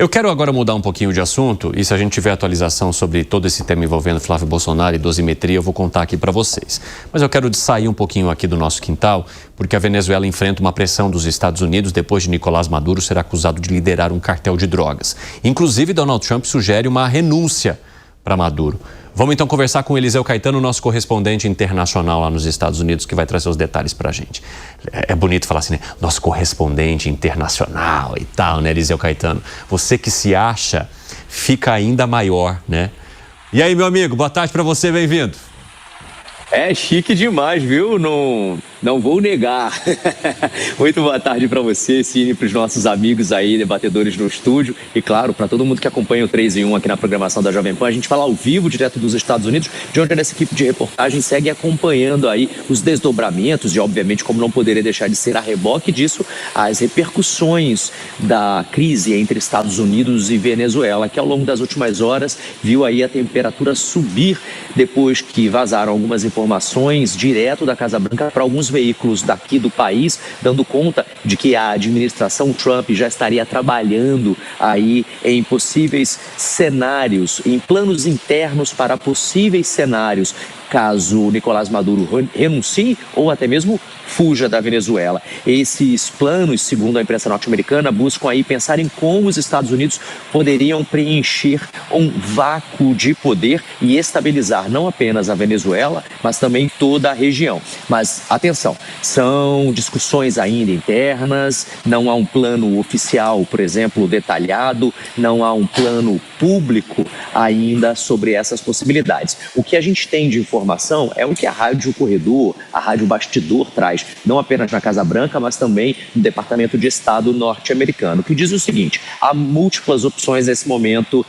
Eu quero agora mudar um pouquinho de assunto e se a gente tiver atualização sobre todo esse tema envolvendo Flávio Bolsonaro e dosimetria, eu vou contar aqui para vocês. Mas eu quero sair um pouquinho aqui do nosso quintal, porque a Venezuela enfrenta uma pressão dos Estados Unidos depois de Nicolás Maduro ser acusado de liderar um cartel de drogas. Inclusive, Donald Trump sugere uma renúncia para Maduro. Vamos então conversar com Eliseu Caetano, nosso correspondente internacional lá nos Estados Unidos, que vai trazer os detalhes para a gente. É bonito falar assim, né? Nosso correspondente internacional e tal, né, Eliseu Caetano? Você que se acha, fica ainda maior, né? E aí, meu amigo, boa tarde para você, bem-vindo. É chique demais, viu? Não vou negar. Muito boa tarde para você, Cine, para os nossos amigos aí, debatedores no estúdio. E claro, para todo mundo que acompanha o 3 em 1 aqui na programação da Jovem Pan. A gente fala ao vivo, direto dos Estados Unidos, de onde essa equipe de reportagem segue acompanhando aí os desdobramentos e, obviamente, como não poderia deixar de ser a reboque disso, as repercussões da crise entre Estados Unidos e Venezuela, que ao longo das últimas horas viu aí a temperatura subir depois que vazaram algumas informações direto da Casa Branca para alguns veículos daqui do país, dando conta de que a administração Trump já estaria trabalhando aí em possíveis cenários, em planos internos para possíveis cenários, caso Nicolás Maduro renuncie ou até mesmo fuja da Venezuela. Esses planos, segundo a imprensa norte-americana, buscam aí pensar em como os Estados Unidos poderiam preencher um vácuo de poder e estabilizar não apenas a Venezuela, mas também toda a região. Mas, atenção, são discussões ainda internas, não há um plano oficial, por exemplo, detalhado, não há um plano público ainda sobre essas possibilidades. O que a gente tem de informação é o que a Rádio Corredor, a Rádio Bastidor traz, não apenas na Casa Branca, mas também no Departamento de Estado norte-americano, que diz o seguinte: há múltiplas opções nesse momento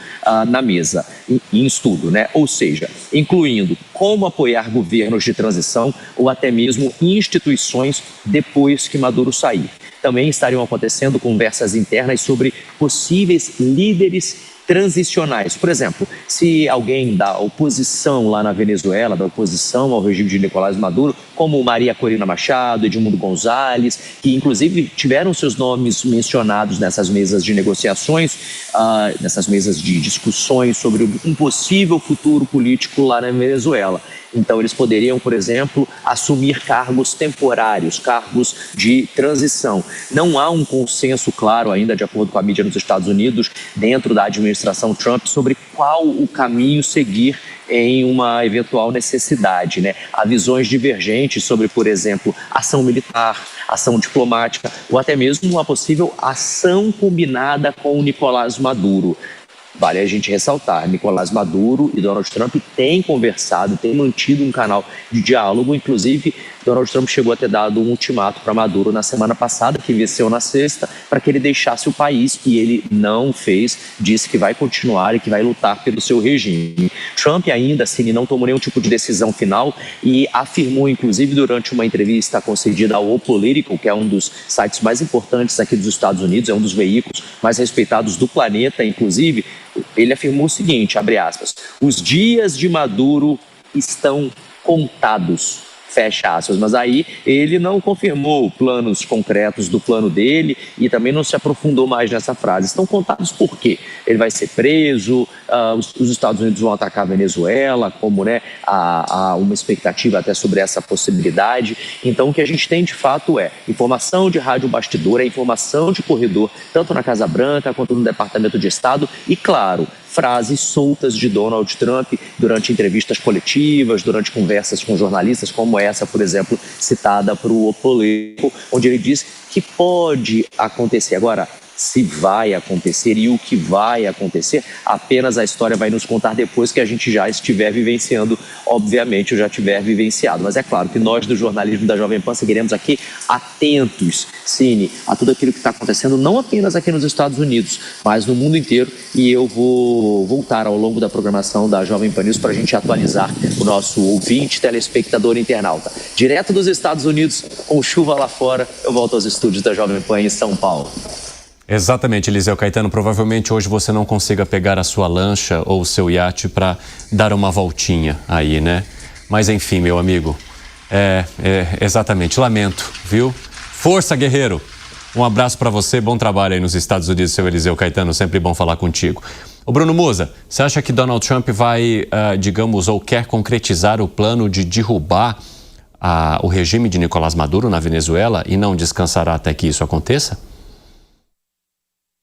na mesa, em estudo, né? Ou seja, incluindo como apoiar governos de transição ou até mesmo instituições depois que Maduro sair. Também estariam acontecendo conversas internas sobre possíveis líderes transicionais. Por exemplo, se alguém da oposição lá na Venezuela, da oposição ao regime de Nicolás Maduro, como Maria Corina Machado, Edmundo Gonzalez, que inclusive tiveram seus nomes mencionados nessas mesas de negociações, nessas mesas de discussões sobre um possível futuro político lá na Venezuela. Então, eles poderiam, por exemplo, assumir cargos temporários, cargos de transição. Não há um consenso claro ainda, de acordo com a mídia nos Estados Unidos, dentro da administração Trump, sobre qual o caminho seguir em uma eventual necessidade, né? Há visões divergentes sobre, por exemplo, ação militar, ação diplomática ou até mesmo uma possível ação combinada com o Nicolás Maduro. Vale a gente ressaltar, Nicolás Maduro e Donald Trump têm conversado, têm mantido um canal de diálogo. Inclusive, Donald Trump chegou a ter dado um ultimato para Maduro na semana passada, que venceu na sexta, para que ele deixasse o país, e ele não fez, disse que vai continuar e que vai lutar pelo seu regime. Trump ainda assim não tomou nenhum tipo de decisão final e afirmou, inclusive, durante uma entrevista concedida ao O Political, que é um dos sites mais importantes aqui dos Estados Unidos, é um dos veículos mais respeitados do planeta, inclusive, ele afirmou o seguinte, abre aspas: os dias de Maduro estão contados, fecha aspas. Mas aí ele não confirmou planos concretos do plano dele e também não se aprofundou mais nessa frase. Estão contados por quê? Ele vai ser preso, os Estados Unidos vão atacar a Venezuela, como, né, há uma expectativa até sobre essa possibilidade. Então o que a gente tem de fato é informação de rádio bastidor, é informação de corredor, tanto na Casa Branca quanto no Departamento de Estado e, claro, frases soltas de Donald Trump durante entrevistas coletivas, durante conversas com jornalistas, como essa, por exemplo, citada para o O Politico, onde ele diz que pode acontecer. Agora, se vai acontecer e o que vai acontecer, apenas a história vai nos contar depois que a gente já estiver vivenciando, obviamente eu já tiver vivenciado. Mas é claro que nós do jornalismo da Jovem Pan seguiremos aqui atentos, Cine, a tudo aquilo que está acontecendo, não apenas aqui nos Estados Unidos, mas no mundo inteiro. E eu vou voltar ao longo da programação da Jovem Pan News para a gente atualizar o nosso ouvinte, telespectador, internauta. Direto dos Estados Unidos, com chuva lá fora, eu volto aos estúdios da Jovem Pan em São Paulo. Exatamente, Eliseu Caetano. Provavelmente hoje você não consiga pegar a sua lancha ou o seu iate para dar uma voltinha aí, né? Mas enfim, meu amigo, exatamente, lamento, viu? Força, guerreiro! Um abraço para você, bom trabalho aí nos Estados Unidos, seu Eliseu Caetano, sempre bom falar contigo. Ô Bruno Musa, você acha que Donald Trump vai, digamos, ou quer concretizar o plano de derrubar o regime de Nicolás Maduro na Venezuela e não descansará até que isso aconteça?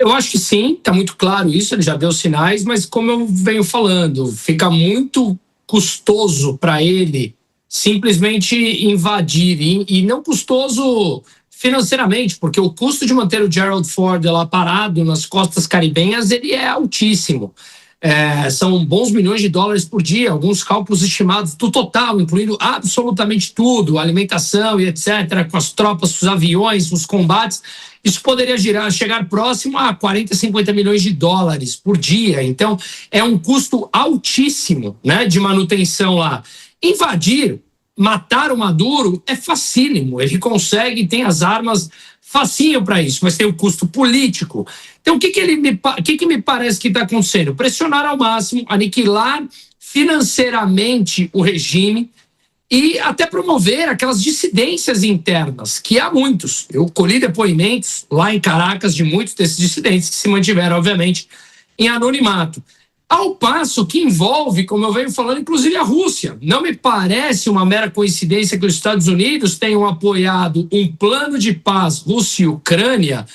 Eu acho que sim, está muito claro isso, ele já deu sinais, mas como eu venho falando, fica muito custoso para ele simplesmente invadir, e não custoso financeiramente, porque o custo de manter o Gerald Ford lá parado nas costas caribenhas, ele é altíssimo. São bons milhões de dólares por dia, alguns cálculos estimados do total, incluindo absolutamente tudo, alimentação e etc., com as tropas, os aviões, os combates. Isso poderia chegar próximo a 40, 50 milhões de dólares por dia. Então, é um custo altíssimo, né, de manutenção lá. Invadir, matar o Maduro é facílimo. Ele consegue, tem as armas facinho para isso, mas tem o custo político. Então, o que me parece que está acontecendo? Pressionar ao máximo, aniquilar financeiramente o regime e até promover aquelas dissidências internas, que há muitos. Eu colhi depoimentos lá em Caracas de muitos desses dissidentes que se mantiveram, obviamente, em anonimato. Ao passo que envolve, como eu venho falando, inclusive a Rússia. Não me parece uma mera coincidência que os Estados Unidos tenham apoiado um plano de paz Rússia e Ucrânia,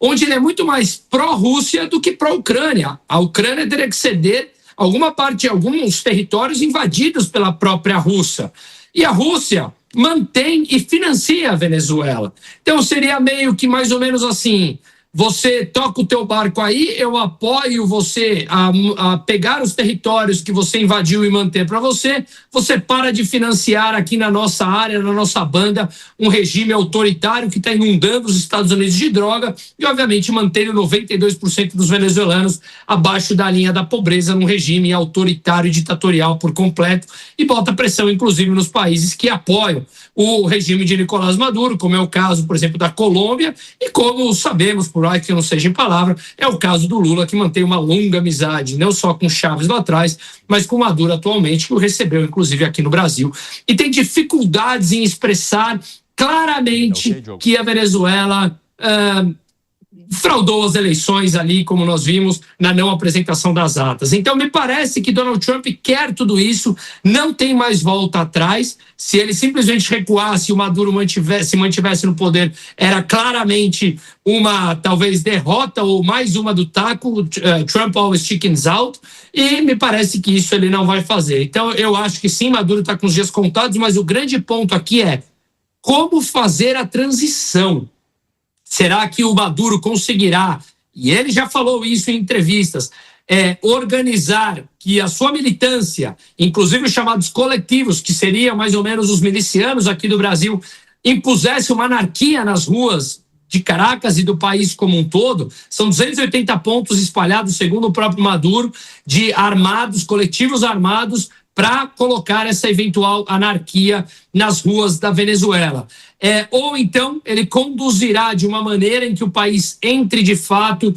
onde ele é muito mais pró-Rússia do que pró-Ucrânia. A Ucrânia teria que ceder alguma parte, alguns territórios invadidos pela própria Rússia. E a Rússia mantém e financia a Venezuela. Então seria meio que mais ou menos assim: você toca o teu barco aí, eu apoio você a pegar os territórios que você invadiu e manter para você. Você para de financiar aqui na nossa área, na nossa banda, um regime autoritário que está inundando os Estados Unidos de droga e, obviamente, mantendo 92% dos venezuelanos abaixo da linha da pobreza num regime autoritário e ditatorial por completo, e bota pressão, inclusive, nos países que apoiam o regime de Nicolás Maduro, como é o caso, por exemplo, da Colômbia, e como sabemos, por aí que não seja em palavra, é o caso do Lula, que mantém uma longa amizade, não só com Chávez lá atrás, mas com Maduro atualmente, que o recebeu, inclusive, aqui no Brasil. E tem dificuldades em expressar claramente que a Venezuela fraudou as eleições ali, como nós vimos na não apresentação das atas. Então, me parece que Donald Trump quer tudo isso, não tem mais volta atrás. Se ele simplesmente recuasse e o Maduro se mantivesse no poder, era claramente uma, talvez, derrota ou mais uma do taco, Trump always chickens out, e me parece que isso ele não vai fazer. Então, eu acho que sim, Maduro está com os dias contados, mas o grande ponto aqui é como fazer a transição. Será que o Maduro conseguirá, e ele já falou isso em entrevistas, organizar que a sua militância, inclusive os chamados coletivos, que seriam mais ou menos os milicianos aqui do Brasil, impusesse uma anarquia nas ruas de Caracas e do país como um todo? São 280 pontos espalhados, segundo o próprio Maduro, de armados, coletivos armados, para colocar essa eventual anarquia nas ruas da Venezuela. Ou então ele conduzirá de uma maneira em que o país entre de fato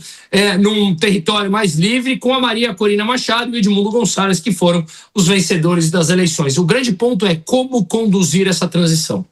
num território mais livre, com a Maria Corina Machado e o Edmundo Gonçalves, que foram os vencedores das eleições. O grande ponto é como conduzir essa transição.